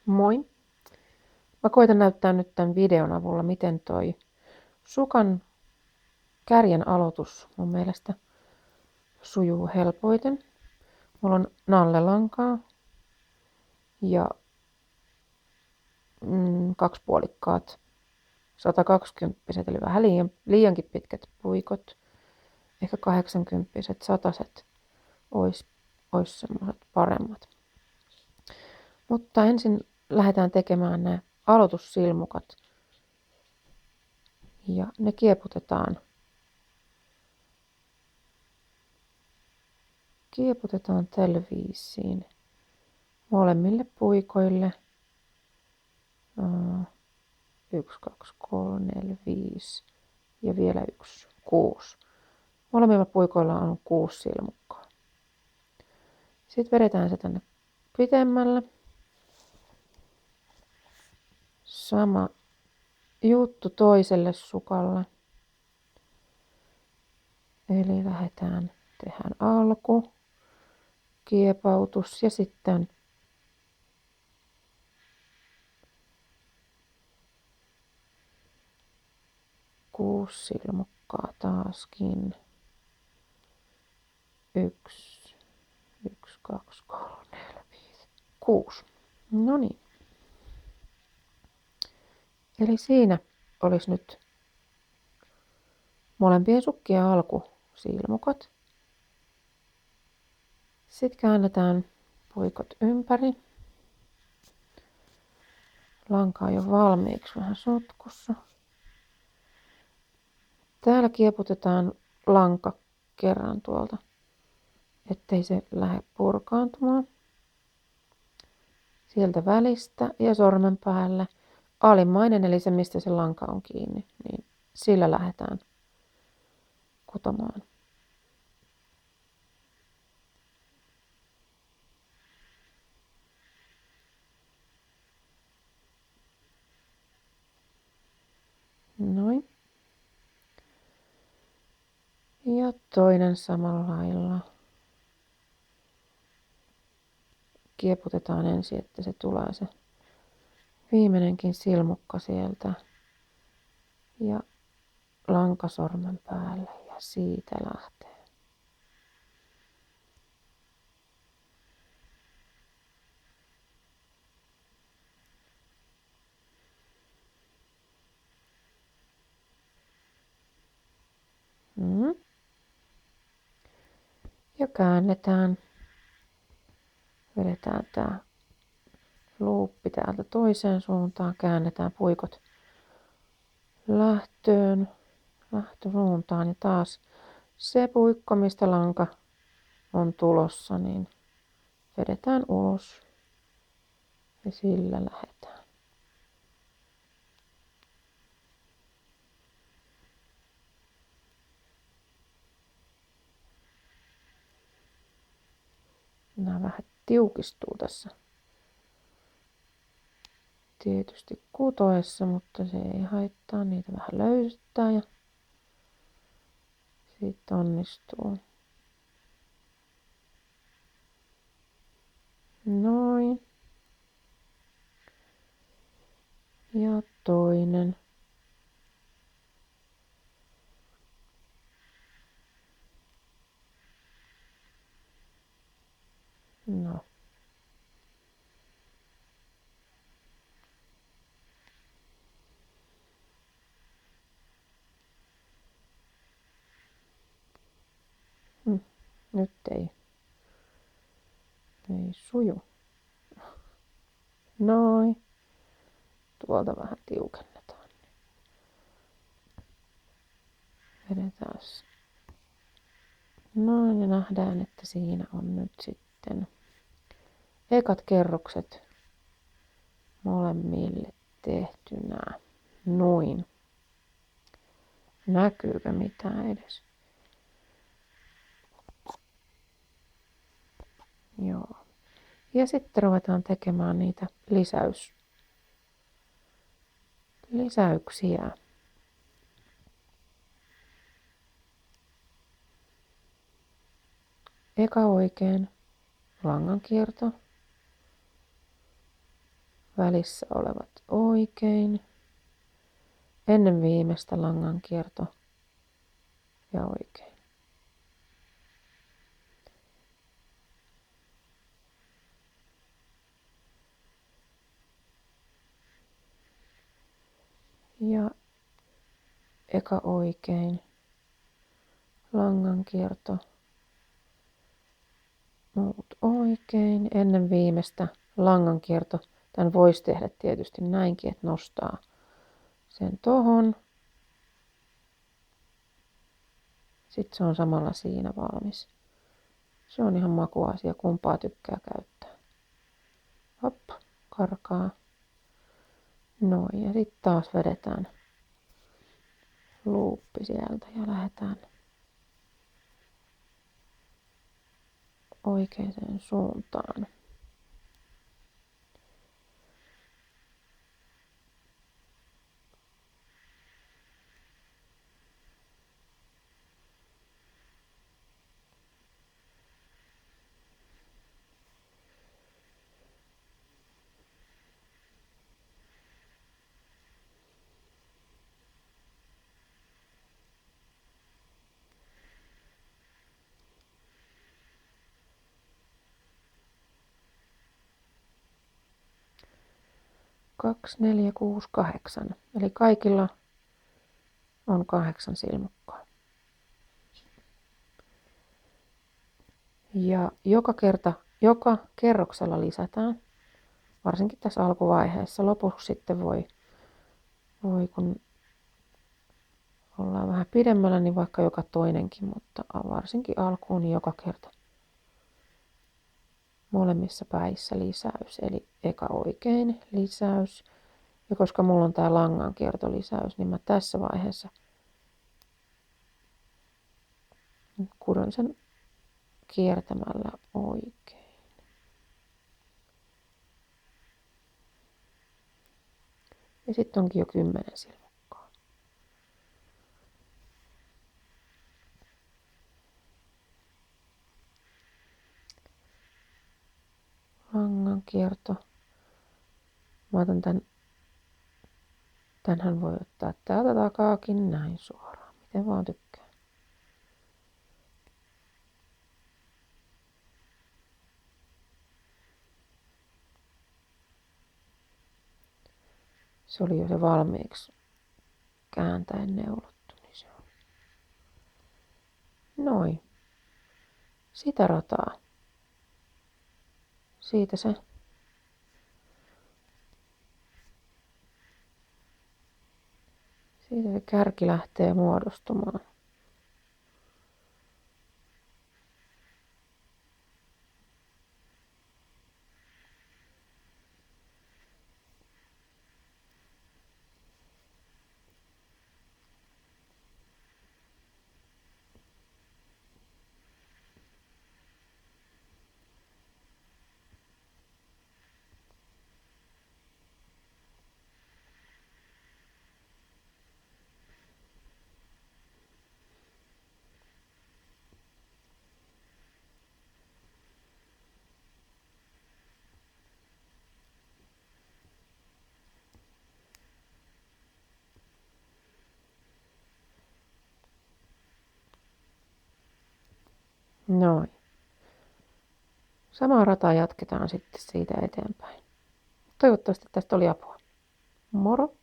Moi! Mä koitan näyttää nyt tämän videon avulla, miten toi sukan kärjen aloitus mun mielestä sujuu helpoiten. Mulla on nallelankaa ja 2 puolikkaat 120, eli vähän liiankin pitkät puikot. Ehkä 80, sataset ois semmoiset paremmat. Mutta ensin lähdetään tekemään nämä aloitussilmukat. Ja ne kieputetaan tällä viisiin molemmille puikoille. 1, 2, 3, 4, 5 ja vielä 1, 6. Molemmilla puikoilla on 6 silmukkaa. Sitten vedetään se tänne pitemmälle. Sama juttu toiselle sukalle. Eli tehdään alku, kiepautus ja sitten kuusi silmukkaa taaskin. 1, 2, 3, 4, 5, 6. No niin. Eli siinä olisi nyt molempien sukkien alkusilmukat. Sitten käännetään puikot ympäri. Lanka on jo valmiiksi vähän sotkussa. Täällä kieputetaan lanka kerran tuolta, ettei se lähde purkaantumaan. Sieltä välistä ja sormen päälle alimmainen, eli se mistä se lanka on kiinni, niin sillä lähdetään kutomaan. Noin. Ja toinen samalla lailla. Kieputetaan ensin, että se tulee se viimeinenkin silmukka sieltä. Ja lanka sormen päälle ja siitä lähtee. Ja käännetään. Vedetään tää luuppi täältä toiseen suuntaan. Käännetään puikot lähtösuuntaan ja taas se puikko, mistä lanka on tulossa, niin vedetään ulos ja sillä lähdetään. Nämä vähän tiukistuu tässä tietysti kutoessa, mutta se ei haittaa, niitä vähän löysyttää ja siitä onnistuu. Noin. Ja toinen. No. Nyt ei suju. Noin. Tuolta vähän tiukennetaan. Vedetään. Noin ja nähdään, että siinä on nyt sitten ekat kerrokset molemmille tehtynä. Noin. Näkyykö mitään edes? Joo. Ja sitten ruvetaan tekemään niitä lisäyksiä. Eka oikein langan kierto. välissä olevat oikein, ennen viimeistä langankierto ja oikein. Ja eka oikein, langankierto, muut oikein, ennen viimeistä langankierto. Tämän voisi tehdä tietysti näinkin, että nostaa sen tohon. Sitten se on samalla siinä valmis. Se on ihan makuasia, kumpaa tykkää käyttää. Hop, karkaa. Noin, ja sitten taas vedetään luuppi sieltä ja lähdetään oikeaan suuntaan. Kaksi, 4, 6, 8. Eli kaikilla on 8 silmukkaa. Ja joka kerroksella lisätään, varsinkin tässä alkuvaiheessa. Lopuksi sitten voi kun ollaan vähän pidemmällä, niin vaikka joka toinenkin, mutta varsinkin alkuun niin joka kerta molemmissa päissä lisäys. Eli eka oikein lisäys. Ja koska mulla on tää langankiertolisäys, niin mä tässä vaiheessa kudon sen kiertämällä oikein. Ja sitten onkin jo 10 silmukkaa. Langankierto. Mä otan tänhän voi ottaa täältä takaakin näin suoraan, miten vaan tykkää. Se oli jo se valmiiksi kääntäen neulottu, niin se on. Noin. Sitä rataa. Siitä se kärki lähtee muodostumaan. Noin. Samaa rataa jatketaan sitten siitä eteenpäin. Toivottavasti tästä oli apua. Moro!